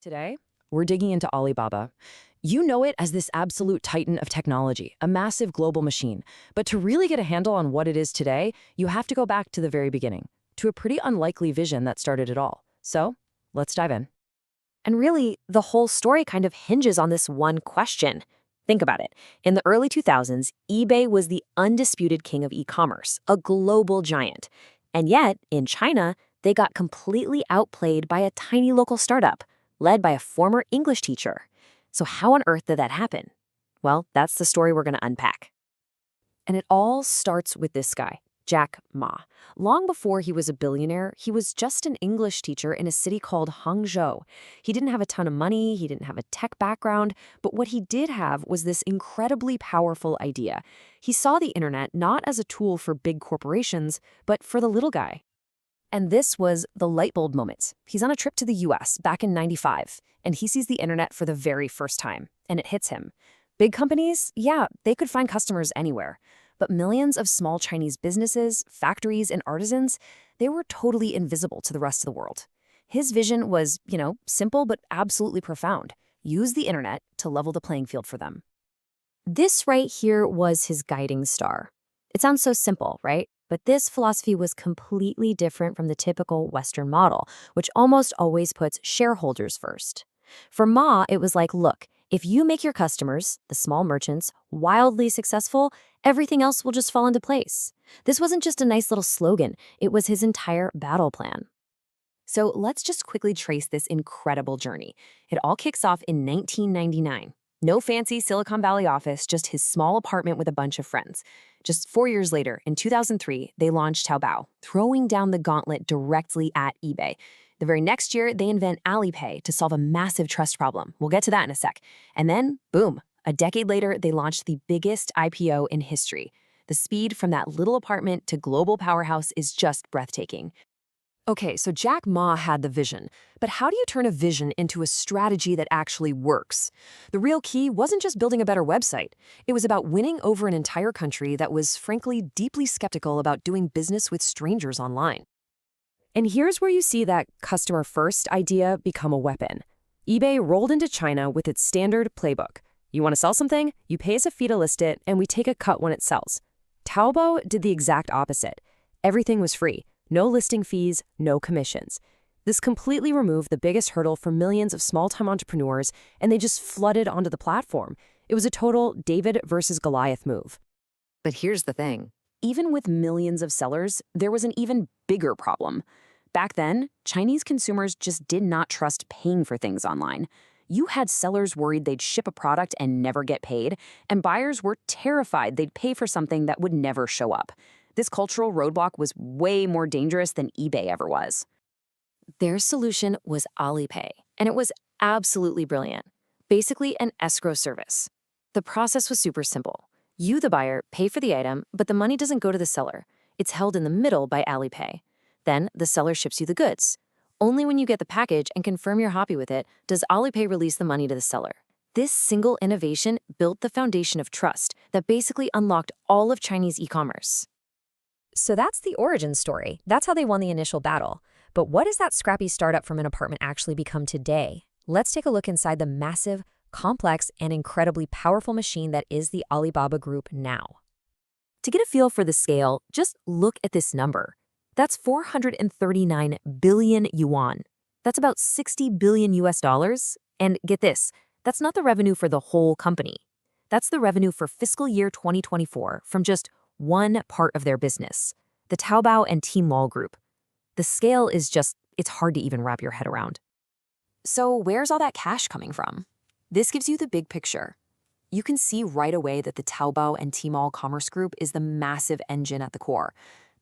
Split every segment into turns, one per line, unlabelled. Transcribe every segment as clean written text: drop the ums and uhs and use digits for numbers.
Today, we're digging into Alibaba. You know it as this absolute titan of technology, a massive global machine. But to really get a handle on what it is today, you have to go back to the very beginning, to a pretty unlikely vision that started it all. So, let's dive in.
And really, the whole story kind of hinges on this one question. Think about it. In the early 2000s, eBay was the undisputed king of e-commerce, a global giant. And yet, in China, they got completely outplayed by a tiny local startup, led by a former English teacher. So how on earth did that happen? Well, that's the story we're going to unpack. And it all starts with this guy, Jack Ma. Long before he was a billionaire, he was just an English teacher in a city called Hangzhou. He didn't have a ton of money, he didn't have a tech background, but what he did have was this incredibly powerful idea. He saw the internet not as a tool for big corporations, but for the little guy. And this was the light bulb moment. He's on a trip to the US back in '95, and he sees the internet for the very first time, and it hits him. Big companies, yeah, they could find customers anywhere. But millions of small Chinese businesses, factories, and artisans, they were totally invisible to the rest of the world. His vision was, simple but absolutely profound. Use the internet to level the playing field for them. This right here was his guiding star. It sounds so simple, right? But this philosophy was completely different from the typical Western model, which almost always puts shareholders first. For Ma, it was like, look, if you make your customers, the small merchants, wildly successful, everything else will just fall into place. This wasn't just a nice little slogan, it was his entire battle plan. So let's just quickly trace this incredible journey. It all kicks off in 1999. No fancy Silicon Valley office, just his small apartment with a bunch of friends. Just 4 years later, in 2003, they launched Taobao, throwing down the gauntlet directly at eBay. The very next year, they invent Alipay to solve a massive trust problem. We'll get to that in a sec. And then, boom, a decade later, they launched the biggest IPO in history. The speed from that little apartment to global powerhouse is just breathtaking.
Okay, so Jack Ma had the vision, but how do you turn a vision into a strategy that actually works? The real key wasn't just building a better website. It was about winning over an entire country that was, frankly, deeply skeptical about doing business with strangers online. And here's where you see that customer-first idea become a weapon. eBay rolled into China with its standard playbook. You want to sell something? You pay us a fee to list it, and we take a cut when it sells. Taobao did the exact opposite. Everything was free. No listing fees, no commissions. This completely removed the biggest hurdle for millions of small-time entrepreneurs, and they just flooded onto the platform. It was a total David versus Goliath move. But here's the thing. Even with millions of sellers, there was an even bigger problem. Back then, Chinese consumers just did not trust paying for things online. You had sellers worried they'd ship a product and never get paid, and buyers were terrified they'd pay for something that would never show up. This cultural roadblock was way more dangerous than eBay ever was. Their solution was Alipay, and it was absolutely brilliant. Basically an escrow service. The process was super simple. You, the buyer, pay for the item, but the money doesn't go to the seller. It's held in the middle by Alipay. Then the seller ships you the goods. Only when you get the package and confirm you're happy with it does Alipay release the money to the seller. This single innovation built the foundation of trust that basically unlocked all of Chinese e-commerce.
So that's the origin story. That's how they won the initial battle. But what does that scrappy startup from an apartment actually become today? Let's take a look inside the massive, complex, and incredibly powerful machine that is the Alibaba Group now. To get a feel for the scale, just look at this number. That's 439 billion yuan. That's about 60 billion US dollars. And get this, that's not the revenue for the whole company. That's the revenue for fiscal year 2024 from just one part of their business, the Taobao and Tmall group. The scale is just, it's hard to even wrap your head around.
So where's all that cash coming from? This gives you the big picture. You can see right away that the Taobao and Tmall commerce group is the massive engine at the core.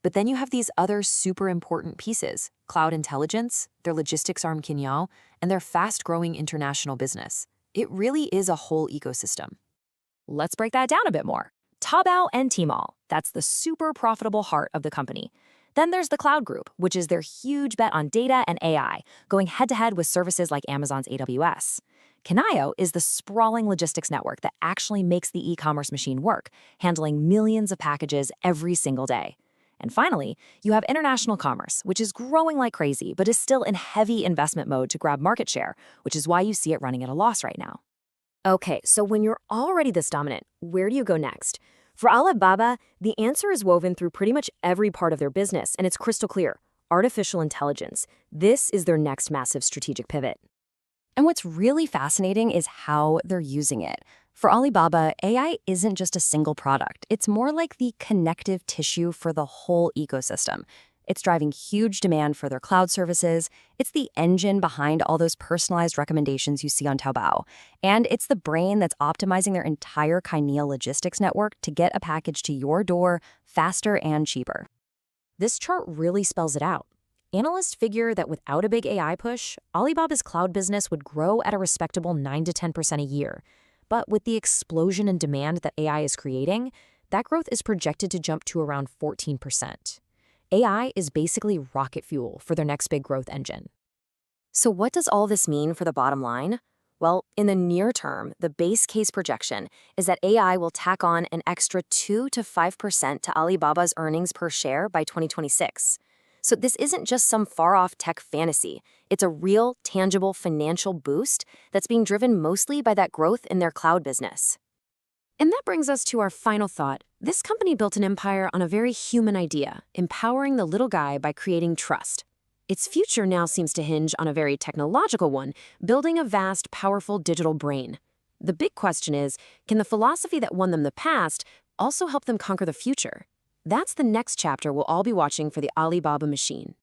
But then you have these other super important pieces, cloud intelligence, their logistics arm Qinyao, and their fast-growing international business. It really is a whole ecosystem.
Let's break that down a bit more. Taobao and Tmall, that's the super profitable heart of the company. Then there's the cloud group, which is their huge bet on data and AI, going head-to-head with services like Amazon's AWS. Qinyao is the sprawling logistics network that actually makes the e-commerce machine work, handling millions of packages every single day. And finally, you have international commerce, which is growing like crazy, but is still in heavy investment mode to grab market share, which is why you see it running at a loss right now. Okay, so when you're already this dominant, where do you go next? For Alibaba, the answer is woven through pretty much every part of their business, and it's crystal clear. Artificial intelligence. This is their next massive strategic pivot.
And what's really fascinating is how they're using it. For Alibaba, AI isn't just a single product. It's more like the connective tissue for the whole ecosystem. It's driving huge demand for their cloud services. It's the engine behind all those personalized recommendations you see on Taobao. And it's the brain that's optimizing their entire Kinea logistics network to get a package to your door faster and cheaper.
This chart really spells it out. Analysts figure that without a big AI push, Alibaba's cloud business would grow at a respectable 9 to 10% a year. But with the explosion in demand that AI is creating, that growth is projected to jump to around 14%. AI is basically rocket fuel for their next big growth engine. So what does all this mean for the bottom line? Well, in the near term, the base case projection is that AI will tack on an extra 2 to 5% to Alibaba's earnings per share by 2026. So this isn't just some far-off tech fantasy. It's a real, tangible financial boost that's being driven mostly by that growth in their cloud business. And that brings us to our final thought. This company built an empire on a very human idea, empowering the little guy by creating trust. Its future now seems to hinge on a very technological one, building a vast, powerful digital brain. The big question is, can the philosophy that won them the past also help them conquer the future? That's the next chapter we'll all be watching for the Alibaba machine.